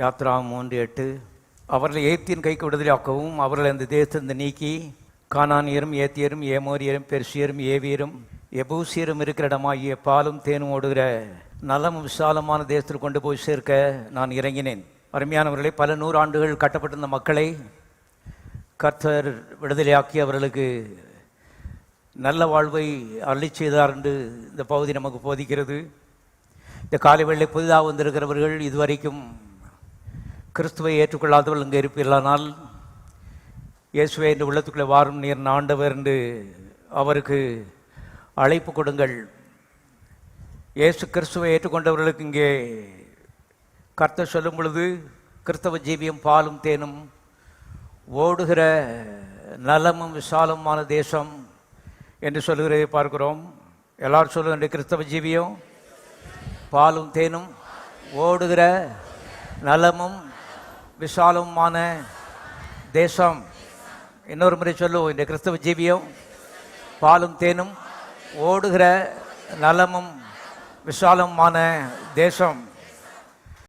யாத்ரா 3:8 அவர்களை எகிப்தின் கைக்கு விடுதலையாக்கவும் அவர்களை அந்த தேசத்தை நீக்கி கானானியரும் ஏத்தியரும் ஏமோரியரும் பெர்சியரும் ஏவியரும் எபூசியரும் இருக்கிற இடமாகிய பாலும் தேனும் ஓடுகிற நலமும் விசாலமான தேசத்தில் கொண்டு போய் சேர்க்க நான் இறங்கினேன். அருமையானவர்களே, பல 100 ஆண்டுகள் கட்டப்பட்டிருந்த மக்களை கர்த்தர் விடுதலையாக்கி அவர்களுக்கு நல்ல வாழ்வை அருளிச் செய்தார் என்று இந்த பகுதி நமக்கு போதிக்கிறது. இந்த காலை வேளை புதிதாக வந்திருக்கிறவர்கள் இதுவரைக்கும் கிறிஸ்துவை ஏற்றுக்கொள்ளாதவர்கள் இங்கே இருப்பீர்களானால் இயேசுவே என்று உள்ளத்துக்குள்ளே வாரும் நீர் ஆண்டவர் என்று அவருக்கு அழைப்பு கொடுங்கள். இயேசு கிறிஸ்துவை ஏற்றுக்கொண்டவர்களுக்கு இங்கே கர்த்தர் சொல்லும் பொழுது கிறிஸ்தவ ஜீவியம் பாலும் தேனும் ஓடுகிற நலமும் விசாலமான தேசம் என்று சொல்லுகிறதை பார்க்கிறோம். எல்லாரும் சொல்லுகின்ற கிறிஸ்தவ ஜீவியம் பாலும் தேனும் ஓடுகிற நலமும் விசாலமான தேசம். இன்னொரு முறை சொல்லுவோம், இந்த கிறிஸ்தவ ஜீவியம் பாலும் தேனும் ஓடுகிற நலமும் விசாலமான தேசம்.